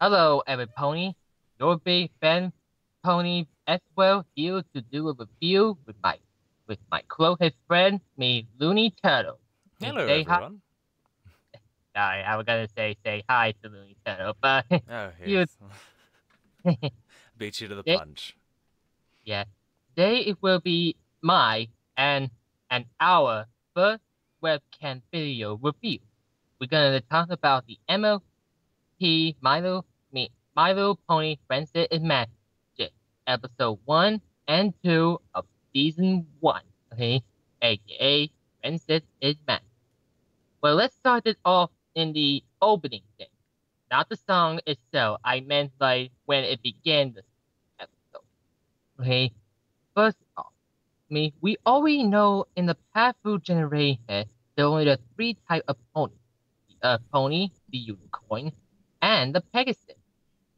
Hello, every pony. Your big fan pony Xwell here to do a review with my closest friend, me LooneyTurtle. Me Hello, say hi. everyone. Sorry, I was gonna say hi to LooneyTurtle, but Oh, you yes. Beat you to the they, punch. yeah. Today it will be my and our first webcam video review. We're gonna talk about the MLP My Little Pony Friendship is Magic, episode 1 and 2 of season 1, okay? AKA Friendship is Magic. Well, let's start it off in the opening thing. Not the song itself, I meant like when it began the episode, okay? First off, we already know in the past few generations, there are only the three types of pony. The pony, the unicorn, and the Pegasus.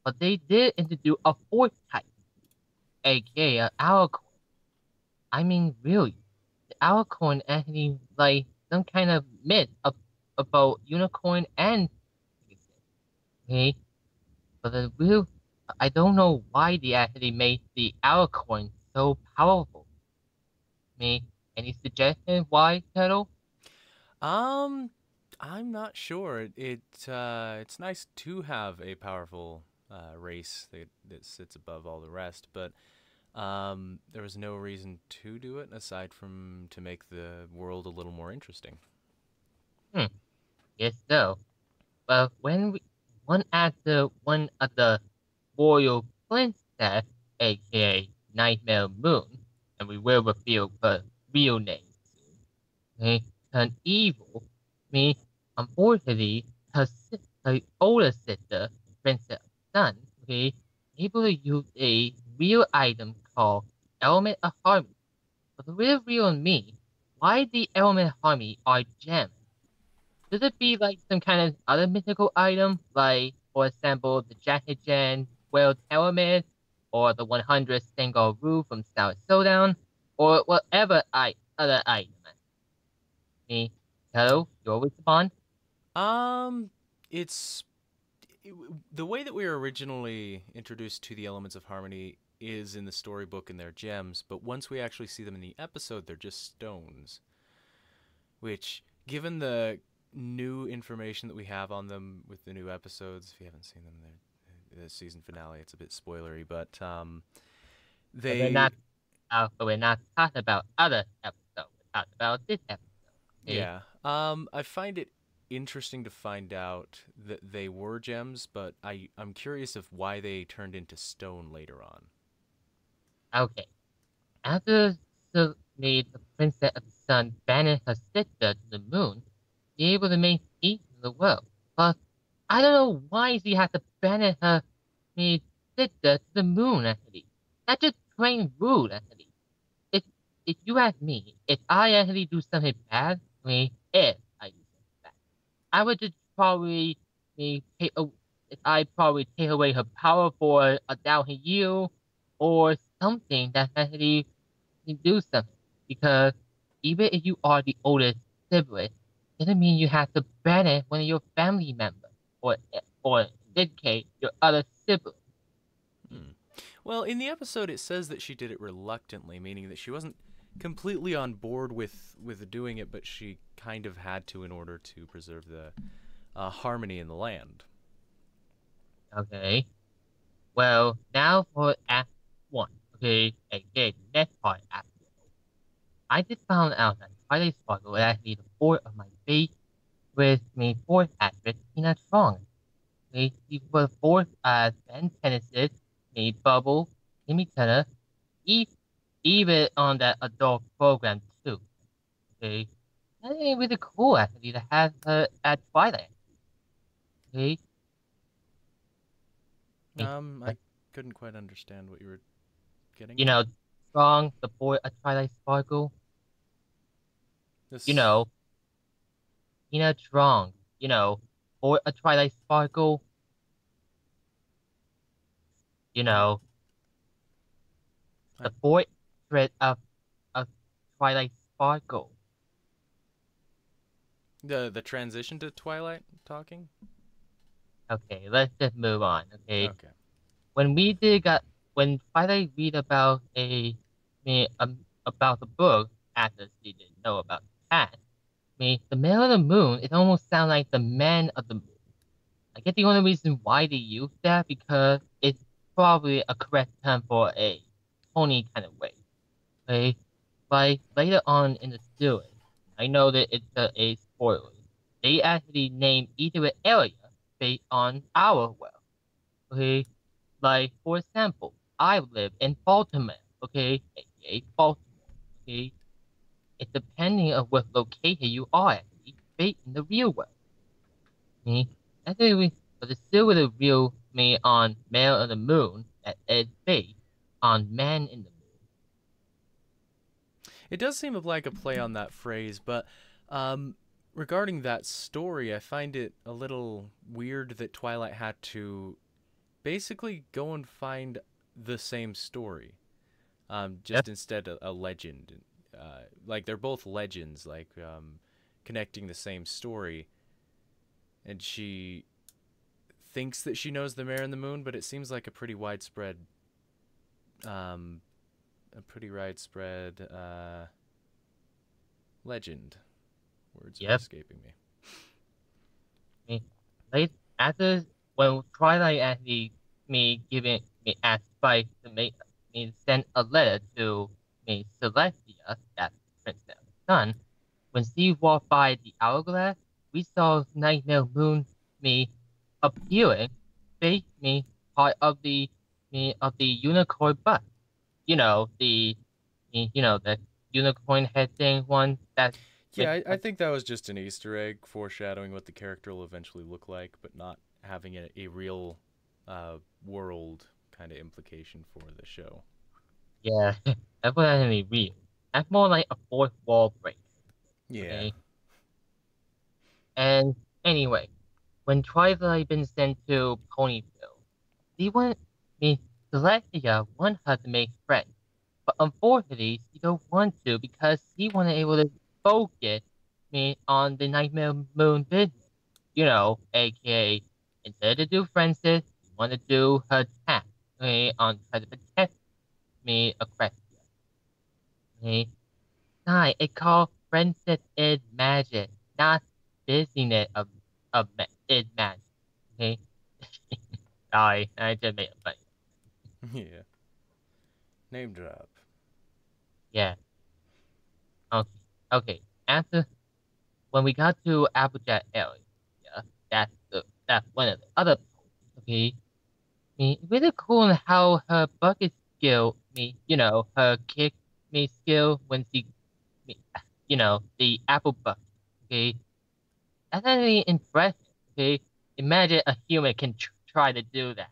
But they did introduce a fourth type, aka an alicorn. I mean, really, the alicorn actually like some kind of myth about unicorn and Pegasus. Okay, but the real, I don't know why they actually made the alicorn so powerful. Me, any suggestion why, Turtle? Um, I'm not sure. It's nice to have a powerful race that sits above all the rest, but there was no reason to do it aside from to make the world a little more interesting. Hmm, yes, so. But when one of the royal princess, aka Nightmare Moon, and we will reveal her real name soon, okay, turned evil, me, unfortunately, her older sister, Princess Sun, okay, able to use a real item called Element of Harmony. But the real me, why the Element of Harmony are gems? Should it be like some kind of other mythical item, like, for example, the Jacket Gen Whale Helmet, or the 100 single rule from Star Showdown, or whatever other item? Me, hello, your response? Um, it's the way that we were originally introduced to the elements of harmony is in the storybook and they're gems, but once we actually see them in the episode, they're just stones. Which, given the new information that we have on them with the new episodes, if you haven't seen them, the season finale, it's a bit spoilery, but But we're they, not, we're not talking about other episodes. We're talking about this episode. Okay, yeah, I find it interesting to find out that they were gems, but I'm curious of why they turned into stone later on. okay. After made the Princess of the Sun banish her sister to the moon, be able to make peace in the world. But I don't know why she has to banish her me sister to the moon, actually. That's just plain rude, actually. If if you ask me, if I actually do something bad, if I do something bad, I would just probably take if I probably take away her power for a thousand years or something that actually can do something. Because even if you are the oldest sibling, doesn't mean you have to banish one of your family members or in this case your other sibling. Hmm. Well, in the episode, it says that she did it reluctantly, meaning that she wasn't completely on board with doing it, but she kind of had to in order to preserve the harmony in the land. Okay. Well, now for Act 1. Okay, again, next part, Act 1. I just found out that Twilight Sparkle is actually the fourth of my fourth actress, Tina Strong. She was fourth as Ben Tennessee, Bubble, Timmy Turner, e even on that adult program too. Okay, that ain't really cool actually to have her at Twilight. Okay, I couldn't quite understand what you were getting you at. know, Strong, the boy at Twilight Sparkle. You This, know, Tina Strong. Boy at Twilight Sparkle. You I'm, know, I, the boy thread of Twilight Sparkle. the transition to Twilight talking. Okay, let's just move on. Okay, Okay. when we did got when Twilight read about about the book after she didn't know about the past. The man of the moon, it almost sounds like the man of the moon. I guess the only reason why they use that because it's probably a correct term for a pony kind of way. Okay, but later on in the series, I know that it's a spoiler. They actually name each of the area based on our world. Okay, like for example, I live in Baltimore. Okay, aka Baltimore. Okay, it's depending on what location you are actually based in the real world. Me, actually, but it's still with a real me on Man on the Moon that is based on Man in the Moon. It does seem like a play on that phrase, but um, regarding that story, I find it a little weird that Twilight had to basically go and find the same story, Yep, just instead of a legend. Like they're both legends, like connecting the same story, and she thinks that she knows the Mare and the Moon, but it seems like um, a pretty widespread legend. Words are yep. escaping me. Me, late after when Twilight actually me giving me asked Spike to make me send a letter to me Celestia, that's Princess Sun. When she walked by the hourglass, we saw Nightmare Moon me appearing, face me part of the unicorn butt. You know the unicorn head thing one that with Yeah, I think that was just an Easter egg foreshadowing what the character will eventually look like, but not having a real world kind of implication for the show. yeah that's what I really real. That's more like a fourth wall break. Yeah. Okay, and anyway, when Twilight been sent to Ponyville, she want me Celestia want her to make friends. But unfortunately, she don't want to because she wasn't able to focus me on the Nightmare Moon business. AKA instead of do Francis, she want to do her task, okay, on try to protect me Equestria. Okay? Nine, it called Francis is magic, not business is magic. Okay? Sorry, I just made a funny. Yeah. Name drop. Yeah. Okay. Okay. After when we got to Applejack area, yeah, that's one of the other points, okay? Really cool in how her bucket skill, her kick me skill when she, me, the apple bucket, okay? That's actually impressive, okay? Imagine a human can try to do that.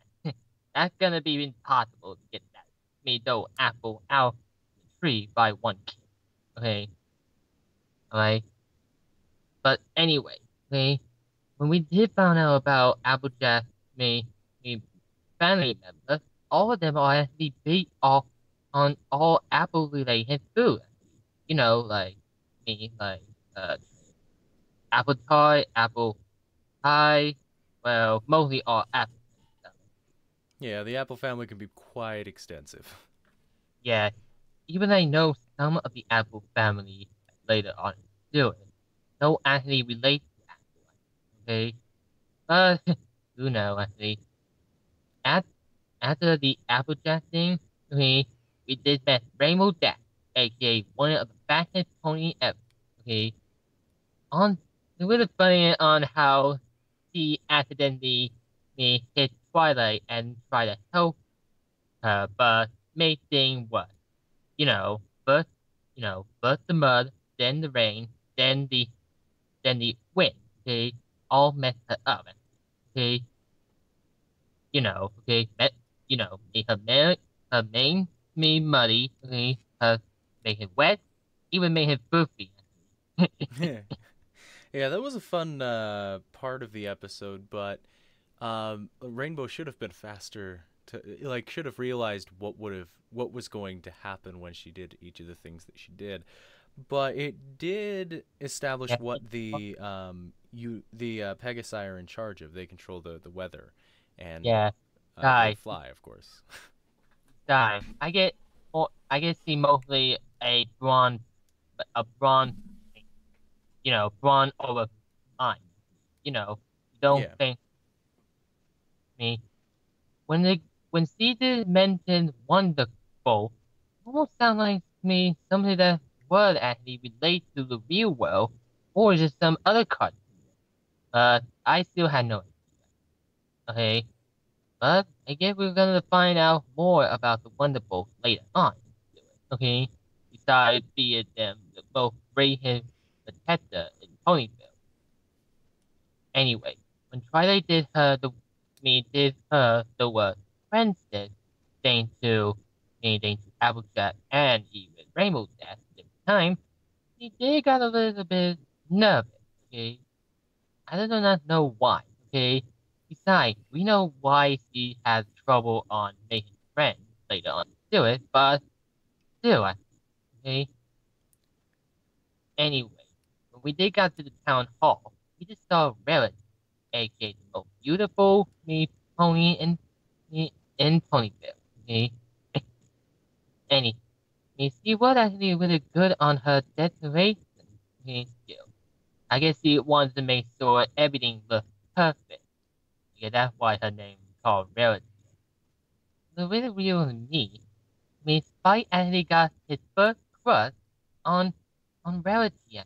That's gonna be impossible to get that, though apple out the tree by one kick, okay? Alright? But anyway, okay? When we did find out about Applejack, me family members, all of them are actually based off on all apple related food. Like like uh apple tart, apple pie, well, mostly all apple stuff. Yeah, the Apple family can be quite extensive. Yeah, even I know some of the apple family later on do it. Don't actually relate to apple, okay? But who knows actually. At, After the Applejack thing, we did that Rainbow Dash, aka one of the fastest pony ever. Okay, on it was funny on how he accidentally hit Twilight and tried to help her, but made thing was, first, first the mud, then the rain, then the wind. Okay, all messed her up. Okay, that, make her main me muddy, okay, make it wet, even make it poopy. Yeah, that was a fun part of the episode, but Rainbow should have been faster to should have realized what was going to happen when she did each of the things that she did. But it did establish Yeah, what the the Pegasi are in charge of. They control the weather, and Yeah, they guy, fly, of course. guy. I get see mostly a bronze, bronze over iron. Don't Yeah. think me when they when Caesar mentioned wonderful, almost sound like to me something that would actually relate to the real world, or just some other cartoon. But I still had no idea. Okay, but I guess we're gonna find out more about the Wonderbolts later on. Okay, besides being them both Brayhead protector in Ponyville. Anyway, when Twilight did her the word friends did, thanks to Applejack and even Rainbow Dash at the time, he did got a little bit nervous. Okay, I do not know why. Okay, besides, we know why she has trouble on making friends later on to do it, but still, okay. Anyway, when we did got to the town hall, we just saw Rarity, aka the most beautiful pony in Ponyville. Okay, any she was actually really good on her decoration skill. I guess she wants to make sure everything looks perfect. Yeah, that's why her name is called Rarity. The really real me, Spike actually got his first crush on Rarity.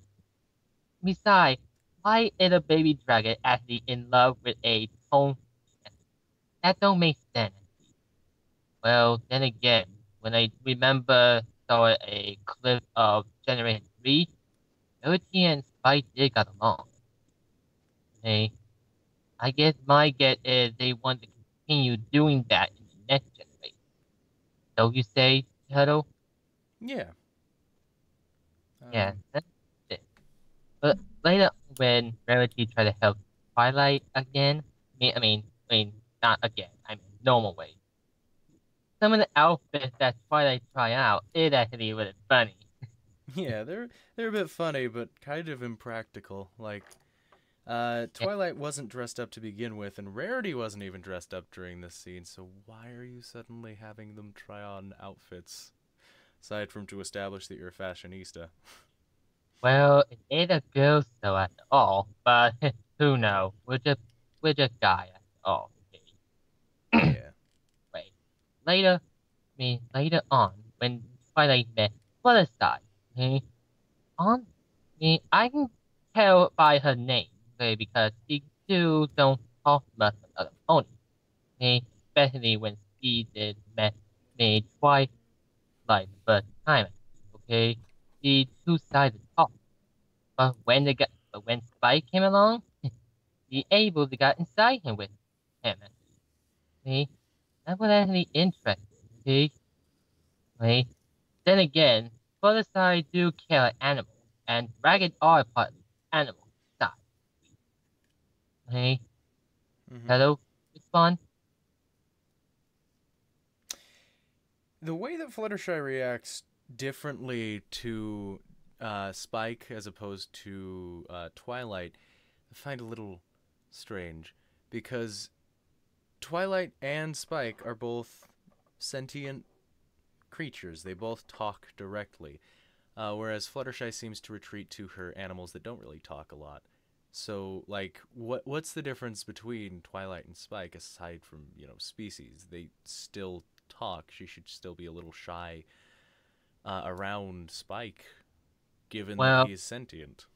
Besides, why is a baby dragon actually in love with a pony? That don't make sense. Well, then again, when I remember saw a clip of Generation 3, Rarity and Spike did got along. Hey, I guess my guess is they want to continue doing that in the next generation. So you say, Turtle? Yeah. Yeah, Um, that's it. But later, when Rarity tried to help Twilight again, not again, I mean, normal way. Some of the outfits that Twilight try out is actually really funny. yeah, they're a bit funny, but kind of impractical. Like, Yeah, Twilight wasn't dressed up to begin with, and Rarity wasn't even dressed up during this scene. So why are you suddenly having them try on outfits? Aside from to establish that you're a fashionista. well, it ain't a girl show after all, but who knows? We're just guy after all. Okay. Yeah. Wait, later on, when Twilight met Fluttershy, okay, on I can tell by her name, okay, because she still don't talk much about the pony, okay, especially when she did met me twice like the first time, okay, she too shy to talk, but when Spike came along, she able to get inside him with him, okay, that was actually interesting, okay. Then again, Fluttershy do kill an animal, and ragged are part of the animal side. Okay, Hmm. hello, respond? The way that Fluttershy reacts differently to Spike as opposed to Twilight, I find a little strange because Twilight and Spike are both sentient creatures. They both talk directly, whereas Fluttershy seems to retreat to her animals that don't really talk a lot. So, like, what's the difference between Twilight and Spike aside from species? They still talk. She should still be a little shy around Spike, given that Well, he is sentient.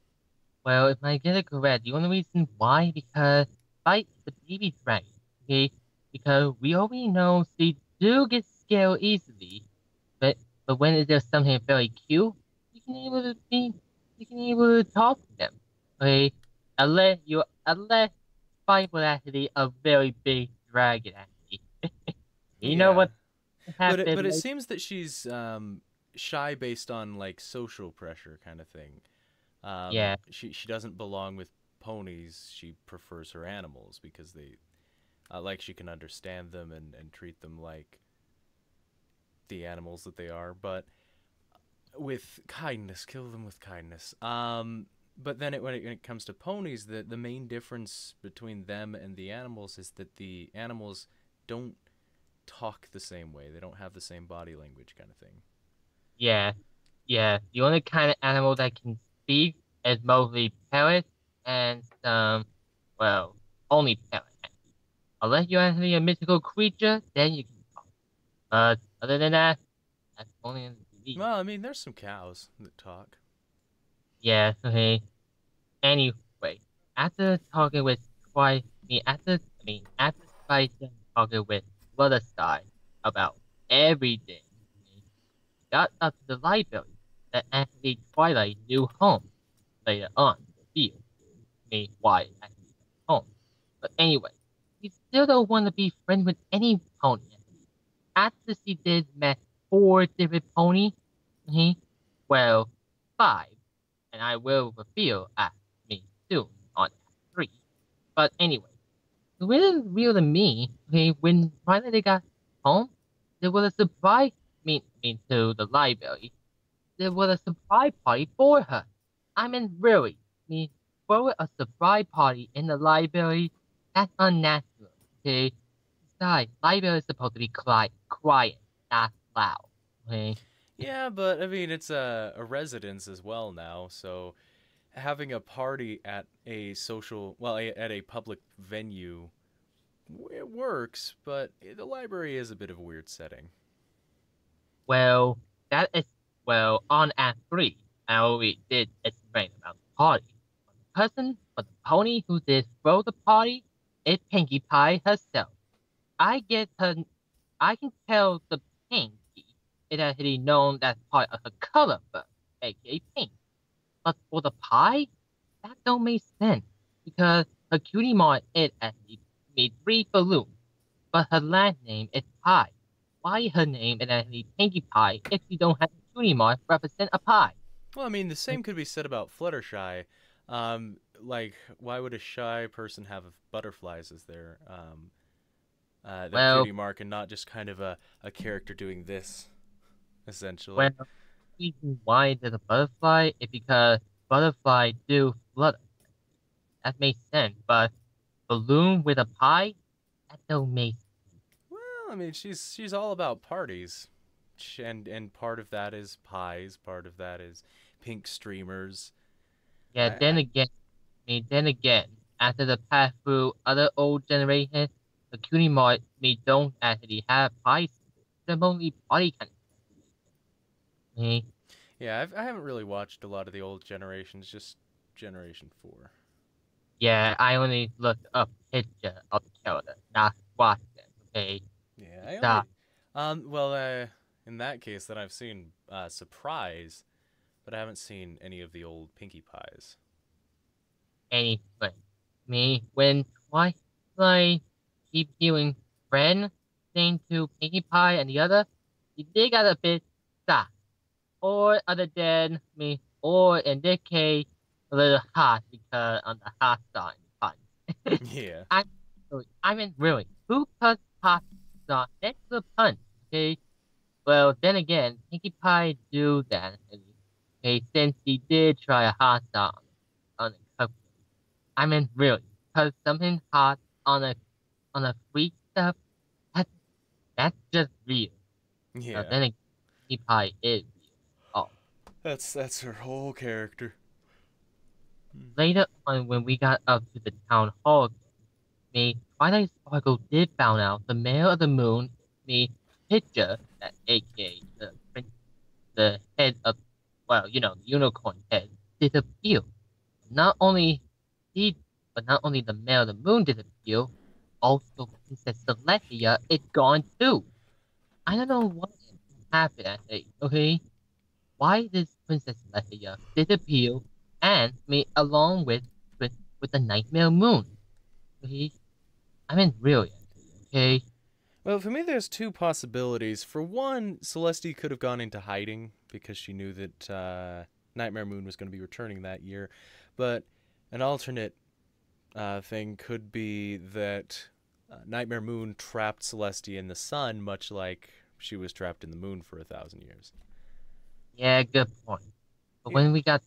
if I get it correct, the only reason why because Spike is a baby dragon. Okay, because we already know they do get scared easily, but when it's just something very cute, you can able to talk to them. Okay, unless Spike was actually a very big dragon actually. You know Yeah, what but happened it like seems that she's shy based on like social pressure kind of thing. yeah. She doesn't belong with ponies. She prefers her animals because they like she can understand them and treat them like the animals that they are. But with kindness, kill them with kindness. But then when it comes to ponies, the main difference between them and the animals is that the animals don't talk the same way. They don't have the same body language kind of thing. Yeah, yeah. The only kind of animal that can speak is mostly parrots and some, well, only parrots. Unless you're actually a mythical creature, then you can talk. But other than that, that's only in the TV. Well, I mean, there's some cows that talk. Yeah, okay. Anyway, after talking with after Spice and talking with Fluttershy about everything, we got up to the library that actually Twilight knew home later on in the field. Why it actually home. But anyway, he still don't want to be friends with any pony. After she did met 4 different ponies, he, well, 5, and I will reveal at me soon on Act 3. But anyway, it really real to me, okay, when finally they got home, there was a surprise, to the library. There was a surprise party for her. I mean, really, throw a surprise party in the library? That's unnatural, okay? Besides, library is supposed to be quiet, not loud, okay? Yeah, but I mean, it's a residence as well now, so having a party at a social, well, at a public venue, it works, but the library is a bit of a weird setting. Well, that is, well, on Act 3, I already did explain about the party. The person for the pony who did throw the party is Pinkie Pie herself. I get her, I can tell the Pinkie is actually known as part of her color book, aka pink. But for the pie, that don't make sense because her cutie mark is actually made 3 balloons, but her last name is Pie. Why her name is actually Pinkie Pie if you don't have a cutie mark represent a pie? Well, I mean, the same could be said about Fluttershy. Like, why would a shy person have butterflies as their Well, cutie mark and not just kind of a character doing this, essentially? well, the reason why there's a butterfly is because butterfly do flutter. That makes sense, but balloon with a pie, that don't make sense. Well, I mean, she's all about parties, and part of that is pies, part of that is pink streamers. Yeah, I then again, after the pass through other old generations, the cutie mark don't actually have pies. They're mostly party kind of thing. Yeah, I haven't really watched a lot of the old generations, just Generation 4. Yeah, I only looked up picture of the character, not watch them, okay? Yeah, I Besides, only. Well, in that case, then I've seen Surprise, but I haven't seen any of the old Pinkie Pies. anyway, when twice I keep hearing friend saying to Pinkie Pie and the other, you did got a bit sad. Or other than or in this case, a little hot because on the hot side punch. Yeah. I mean, really, who puts hot sauce next to the punch? Okay, well, then again, Pinkie Pie do that. Okay, since he did try a hot sauce on a cupcake. I mean, really, cause something hot on a sweet stuff, that's that's just real. Yeah. Then again, Pinkie Pie is real. Oh. That's her whole character. Hmm. Later on, when we got up to the town hall, Twilight Sparkle did found out the mayor of the moon, picture that aka the head of, well, the unicorn head, disappeared. Not only he, but not only the mayor of the moon disappeared, also Princess Celestia is gone too. I don't know what happened, actually, okay? Why did Princess Celestia disappear and along with the Nightmare Moon? Okay? I mean, really, okay? Well, for me, there's two possibilities. For one, Celestia could have gone into hiding because she knew that Nightmare Moon was going to be returning that year. But an alternate thing could be that Nightmare Moon trapped Celestia in the sun, much like she was trapped in the moon for 1,000 years. Yeah, good point. But Yeah. when we got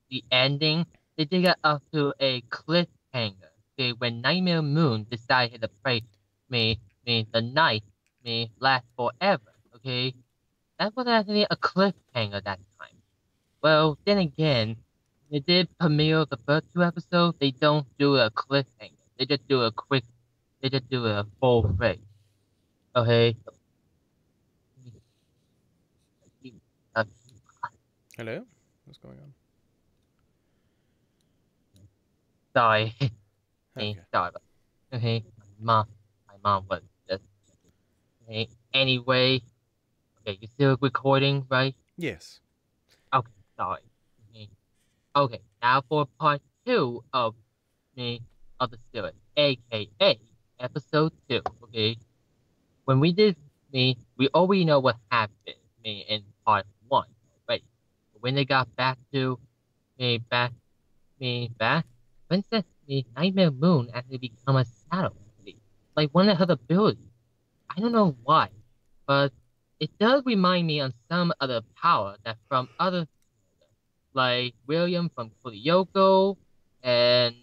the ending, they did get up to a cliffhanger. Okay, when Nightmare Moon decided to play the night may last forever. Okay, that was actually a cliffhanger that time. Well, then again, they did premiere the first two episodes. They don't do a cliffhanger. They just do a quick. They just do a full break. Okay. Uh, Hello? What's going on? sorry. Okay. Sorry. Okay. My mom was just. Okay. Anyway. Okay. You still recording, right? Yes. Okay. Sorry. Okay. Okay. Now for part two of the series, aka episode 2. Okay. When we did we already know what happened in part 1 already. When they got back to back back, Princess Nightmare Moon actually become a shadow. Like one of her abilities. I don't know why, but it does remind me of some other power that from other like William from Kyoko and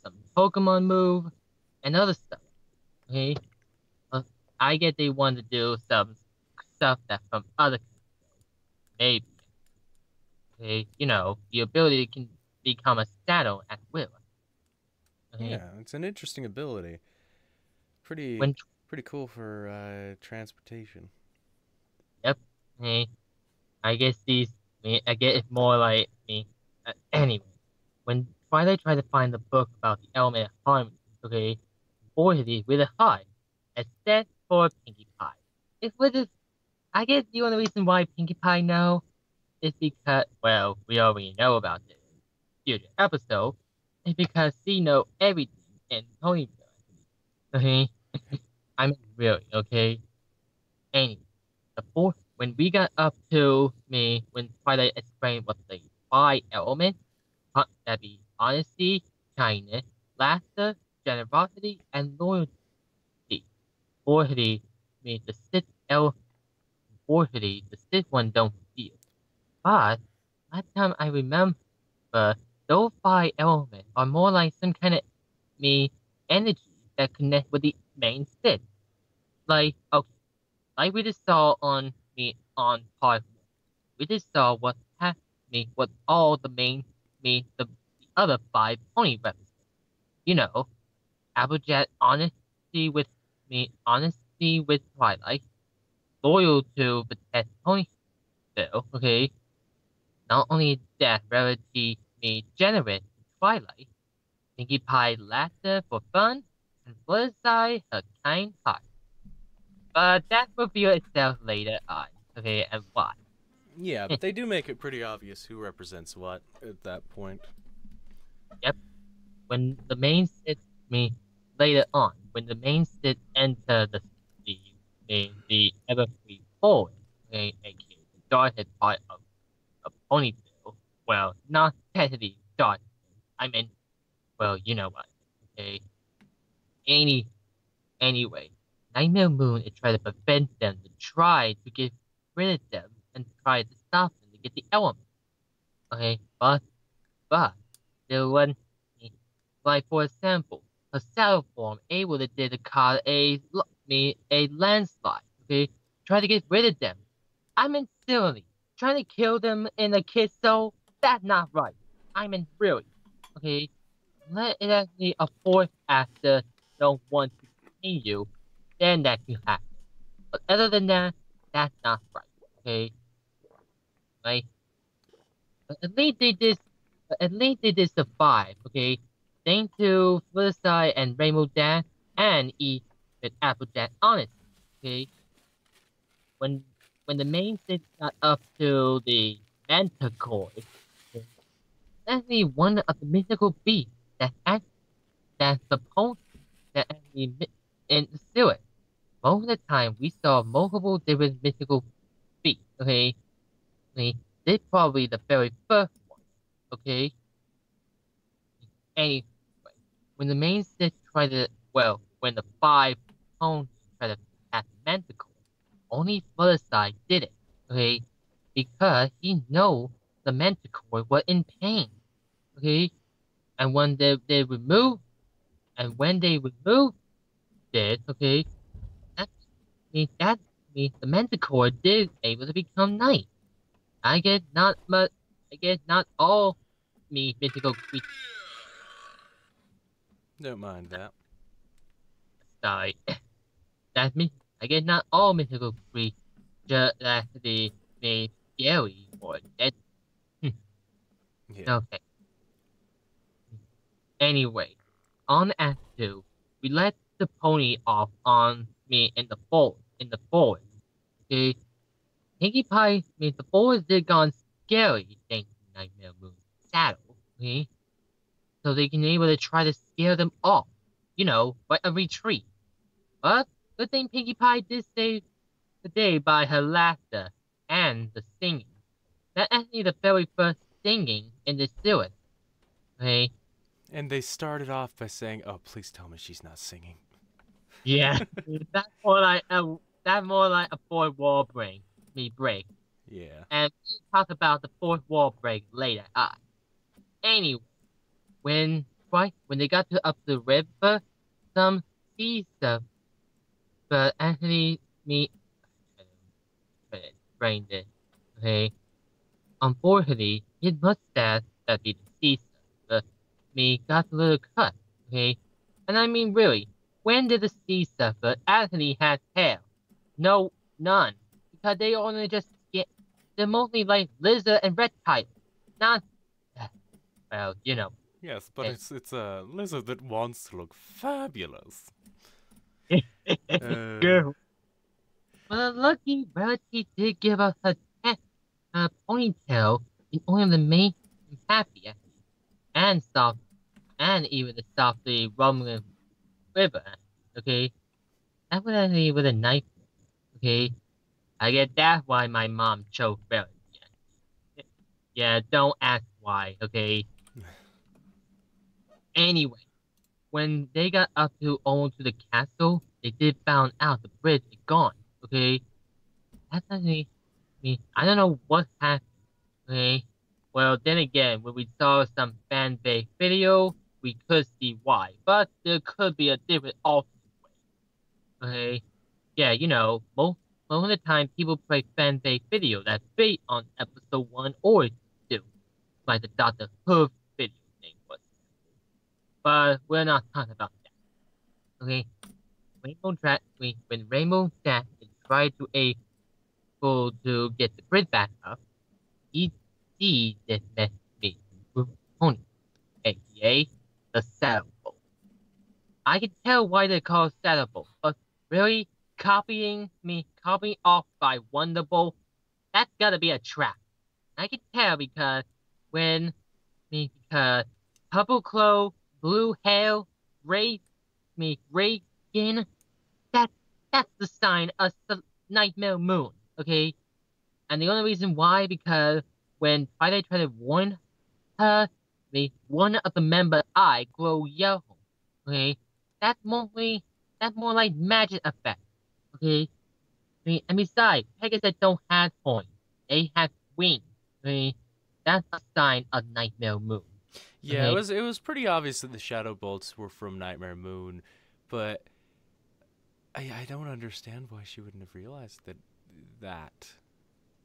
some Pokemon move and other stuff. Okay, uh, I get they want to do some stuff that from other maybe. Okay, the ability can become a shadow at will. Okay, Yeah, it's an interesting ability. Pretty when pretty cool for transportation. yep. Okay, I guess I get it more like me. Anyway, when Twilight tried to find the book about the element of harmony, okay, forty with a high, except for Pinkie Pie. It was just, I guess the only reason why Pinkie Pie know is because, well, we already know about this future episode, is because she know everything in Ponyville. Okay, I mean really, okay. Anyway, the fourth when we got up to when Twilight explained what the five elements that be honesty, kindness, laughter, generosity, and loyalty. Forty the sixth element. Forty the sixth one don't feel. But last time I remember, those five elements are more like some kind of me energy that connect with the main six. Like okay, like we just saw on part one. We just saw what happened with all the main the other five pony reps. You know, Applejack honesty with Twilight, loyal to protect Ponyville, okay? Not only that, rarity may generate Twilight, Pinkie Pie laughter for fun, and Bullseye her kind heart. But that will reveal itself later on, okay, and why. Yeah, but they do make it pretty obvious who represents what at that point. Yep, when the main sits me later on, when the main sit enter the Everfree Forest, aka the darkest part of Ponyville, well, not technically dark. I mean, well, you know what, okay? Any Anyway, Nightmare Moon is trying to prevent them to try to get rid of them and try to stop them to get the element. Okay, but there one like for example, a cell form able to did cause a landslide. Okay, try to get rid of them. I mean silly. Trying to kill them in a kid's soul, that's not right. I mean really. Okay, let it actually a fourth actor don't want to continue, then that can happen. But other than that, that's not right. Okay, right? But at least they did. At least they did survive. Okay, thanks to Felicity and Rainbow Dad and E with Applejack honest. Okay, when when the main six got up to the Manticore, okay, that's actually one of the mythical beasts that's supposed that actually in the series. Most of the time, we saw multiple different mythical beasts. Okay, okay, this probably the very first one. Okay, anyway, when the main six try to when the five opponents try to attack Manticore, only Felicity did it. Okay, because he know the Manticore was in pain. Okay, And when they remove, and when they removed it, okay, that means the Manticore did able to become night. I guess not, but I guess not all mythical creatures. Don't mind that. Sorry, that means I guess not all mythical creatures actually made scary or dead. Yeah. Okay. Anyway, on Act 2, we let the pony off on me in the forest. Okay, Pinkie Pie means the forest did gone scary thanks to Nightmare Moon's saddle. Okay, so they can able to try to scare them off. You know, like a retreat. But good thing Pinkie Pie did save the day by her laughter and the singing. That actually the very first singing in the series. Okay, And they started off by saying, "Oh, please tell me she's not singing." yeah, that's more like a fourth wall break. Yeah. And we'll talk about the fourth wall break later. Anyway, when they got to up the river, some sea stuff, but Anthony me explained it. Okay, unfortunately, his mustache that be the sea stuff, but me got a little cut. Okay, and I mean really, when did the sea suffer? Anthony has hair. No, none. Because they only just get, they're mostly like lizard and reptile. Not, well, you know. Yes, but it's a lizard that wants to look fabulous. Uh, Girl. But a lucky relative did give us a ponytail in order to make him happy, and soft, and even the softly rumbling river. Okay, that was actually with a knife. Okay, I guess that's why my mom chose relative. Yeah, don't ask why. Okay. Anyway, when they got up to almost to the castle, they did found out the bridge is gone. Okay, that's actually me. I don't know what happened. Okay, well then again, when we saw some fan-based video, we could see why, but there could be a different alternate way. Okay, yeah, you know, most of the time people play fan-based video that's based on episode 1 or 2, like the Doctor Who video thing was. But we're not talking about that. Okay, when Rainbow Jack tried to able to get the grid back up, he sees this mess made with Pony, aka the Saddle Bolt. I can tell why they call it Saddle Bolt, but really copying off by Wonderbolt, that's gotta be a trap. I can tell because when because Purple Claw, Blue Hail, Ray Skin, that that's the sign of the Nightmare Moon, okay? And the only reason why, because when Twilight tried to warn her, one of the member eye glow yellow, okay? That's mostly that's more like magic effect, okay? And besides, Pegasus don't have horns; they have wings, okay? That's a sign of Nightmare Moon, yeah, okay? it was pretty obvious that the shadow bolts were from Nightmare Moon, but I don't understand why she wouldn't have realized that.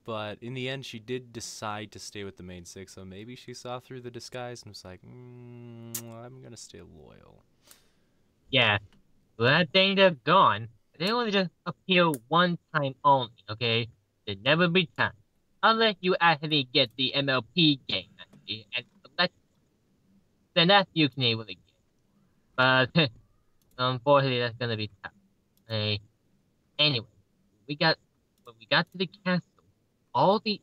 But in the end, she did decide to stay with the main six, so maybe she saw through the disguise and was like, I'm gonna stay loyal. Yeah, well, that thing they're gone. They only just appear one time only, okay? They never return. Unless you actually get the MLP game, actually, and then that you can able to get. But unfortunately, that's gonna be tough. Okay. Anyway, we got when we got to the castle, all the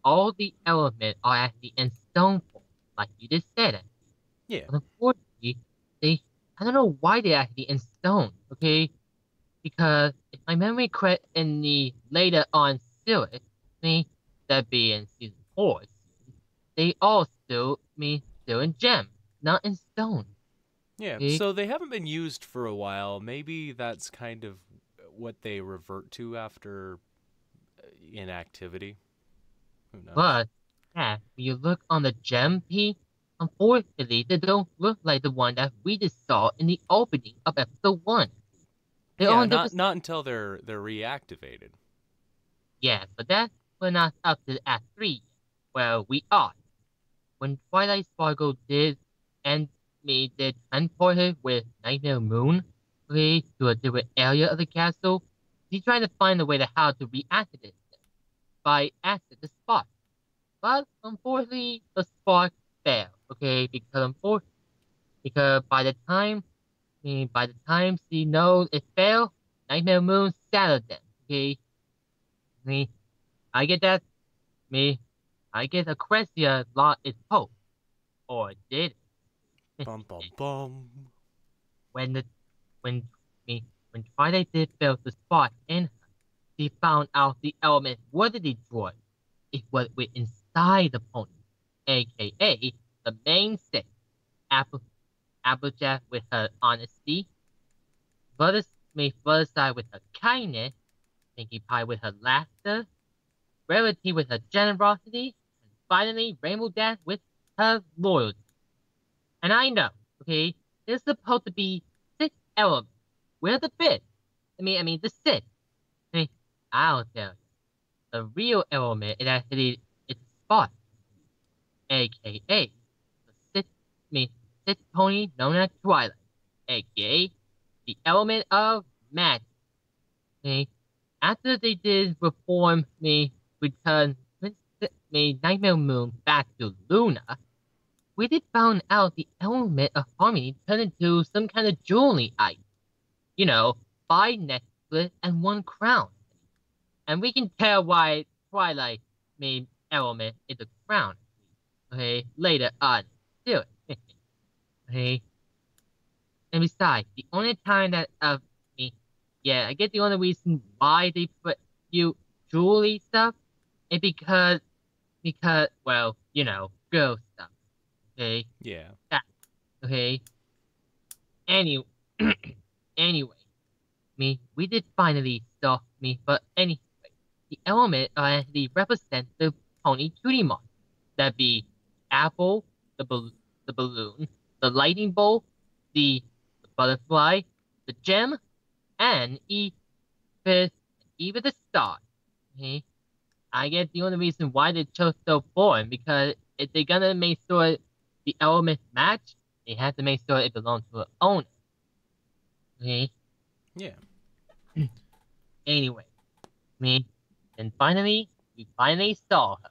all the elements are actually in stone form, like you just said. Yeah. But unfortunately, they I don't know why they're actually in stone. Okay, because if my memory correct in the later on series, that be in season 4, they all still in gem, not in stone. Yeah, Okay? so they haven't been used for a while. Maybe that's kind of what they revert to after inactivity. Who knows? But yeah, when you look on the gem piece, unfortunately, they don't look like the one that we just saw in the opening of episode 1. They're Yeah, on not different. not until they're reactivated. Yeah, but that we're not up to Act 3. Well, we are. When Twilight Sparkle did and me did transported with Nightmare Moon, okay, to a different area of the castle, she tried to find a way to how to reactivate it by acid the spark. But unfortunately, the spark failed, okay, because by the time she knows it failed, Nightmare Moon shattered them, okay? Me, I get that, me, I guess Aquasia lost its hope, or did it? Bum bum bum. when the when me when Twilight did fail the spark in her, she found out the element wasn't destroyed. It was with inside the pony, aka the mainstay. Apple Applejack with her honesty, Butterside with her kindness, Pinkie Pie with her laughter, Rarity with her generosity, and finally Rainbow Dash with her loyalty. And I know, okay, there's supposed to be 6 elements. Where's the fifth? I mean the sixth. I mean, I'll tell you. The real element is actually its spark, aka the sixth pony known as Twilight, aka the element of magic. Okay? After they did reform return Nightmare Moon back to Luna, we did found out the element of harmony turned into some kind of jewelry item. You know, 5 necklaces and 1 crown. And we can tell why Twilight made element is a crown. Okay, later on. Do it. Okay. And besides, the only time that I guess the only reason why they put you jewelry stuff is because well, you know, girl stuff. Okay. Yeah. That, okay. Any anyway, we did finally stop but anyway, the element actually represents the pony cutie mark. That be apple, the balloon, the lightning bolt, the butterfly, the gem, and even the star. Okay? I guess the only reason why they chose so form because if they're gonna make sure the elements match, they have to make sure it belongs to the owner. Okay? Yeah. Anyway, and finally, we finally saw her,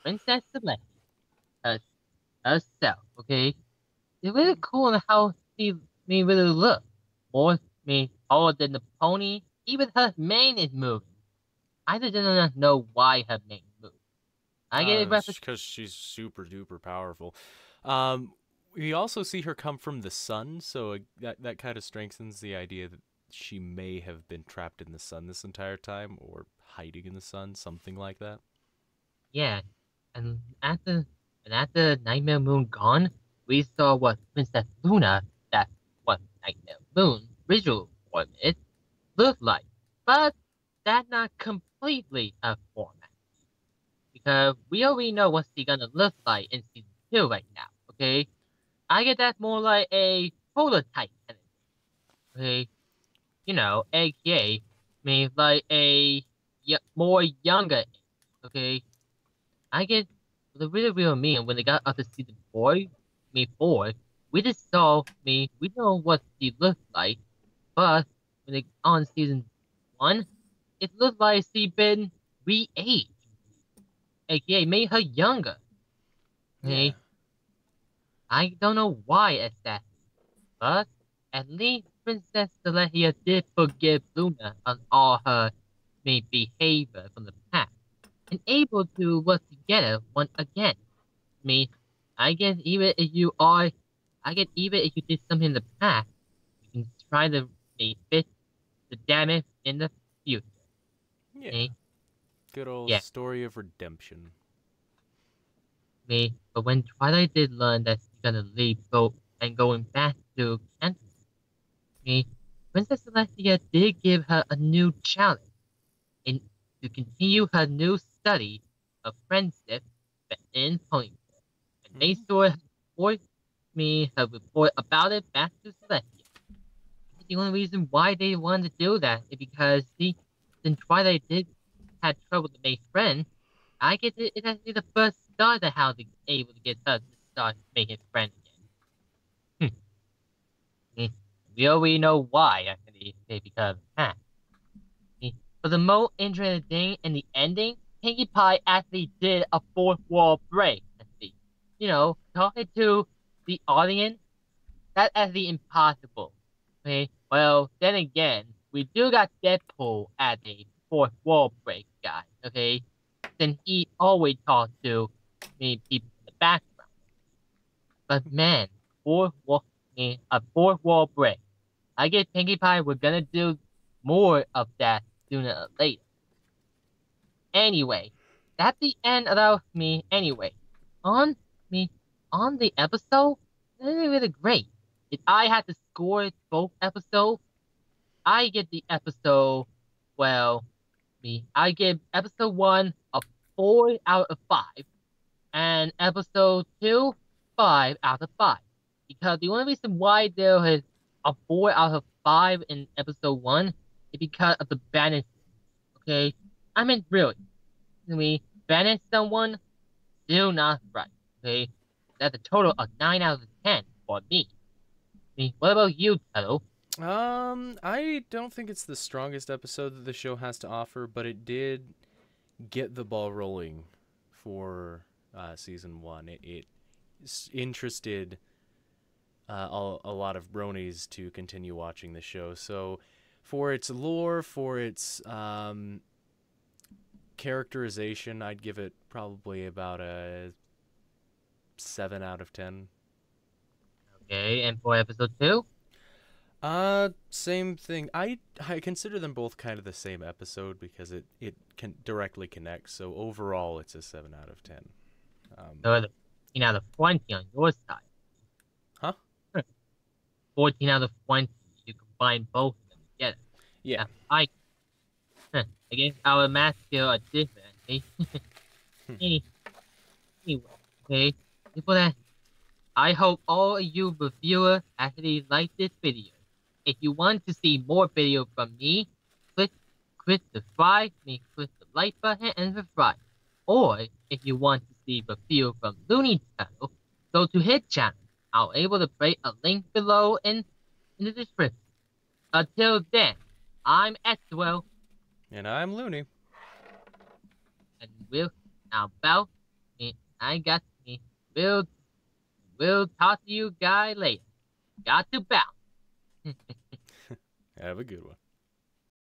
Princess Celeste, her, herself. Okay? It's really cool on how she really look. More taller than the pony. Even her mane is moving. I just don't know why her mane moved. I get it Because she's super duper powerful. We also see her come from the sun, so that kind of strengthens the idea that she may have been trapped in the sun this entire time, or hiding in the sun, something like that. Yeah, and after Nightmare Moon gone, we saw what Princess Luna, that's what Nightmare Moon visual form is, looked like. But that's not completely a format. Because we already know what she's gonna look like in season 2 right now, okay? I get that more like a prototype kind of thing, okay? You know, aka, like a more younger age, okay? I get the really real mean when they got up to season 4, we just saw we know what she looked like, but when they on season 1, it looked like she been re-aged, aka made her younger. Yeah. Okay, I don't know why exactly, but at least Princess Celestia did forgive Luna on all her behavior from the past, and able to work together once again. Me, I guess even if you are, I guess even if you did something in the past, you can try to fix the damage in the future. Yeah. Okay? Good old Yeah, story of redemption. but when Twilight did learn that she's gonna leave and going back to Kansas, okay, Princess Celestia did give her a new challenge in to continue her new study of friendship in Ponyville. And make Hmm. sure report about it back to Celestia. The only reason why they wanted to do that is because, see, since Twilight did had trouble to make friends, I guess it has to be the first start of how they're able to get her to start making friends again. We already know why, actually, they become hacked. But the most interesting thing in the ending, Pinkie Pie actually did a fourth wall break. Talking to the audience, that's actually impossible. Okay, well, then again, we do got Deadpool as a fourth wall break guy, okay? Then he always talks to people in the background. But man, a fourth wall break. I guess Pinkie Pie we're gonna do more of that sooner or later. Anyway, that's the end of anyway. On me on the episode, it is really great. If I had to score both episodes, I get the episode I give episode 1 a 4 out of 5. And episode 2, 5 out of 5. Because the only reason why there is a 4 out of 5 in episode 1 is because of the banish. Okay? I mean, really. Banish someone, still not right. Okay? That's a total of 9 out of 10 for me. What about you, Turtle? I don't think it's the strongest episode that the show has to offer, but it did get the ball rolling for season 1. It interested a lot of bronies to continue watching the show. So for its lore, for its characterization, I'd give it probably about a 7 out of 10. Okay, and for episode 2? Same thing. I consider them both kind of the same episode because it can directly connect. So overall, it's a 7 out of 10. So the 14 out of 20 on your side. Huh? 14 out of 20. You combine both of them together. Yeah. I guess our math skills are different. Okay? Anyway, okay. Before that, I hope all of you reviewers actually like this video. If you want to see more videos from me, click subscribe, click the like button and subscribe. Or if you want to see review from LooneyTurtle, go to his channel. I'll able to place a link below in the description. Until then, I'm Xwell. And I'm Looney. And we'll talk to you guys later. Got to bounce. Have a good one.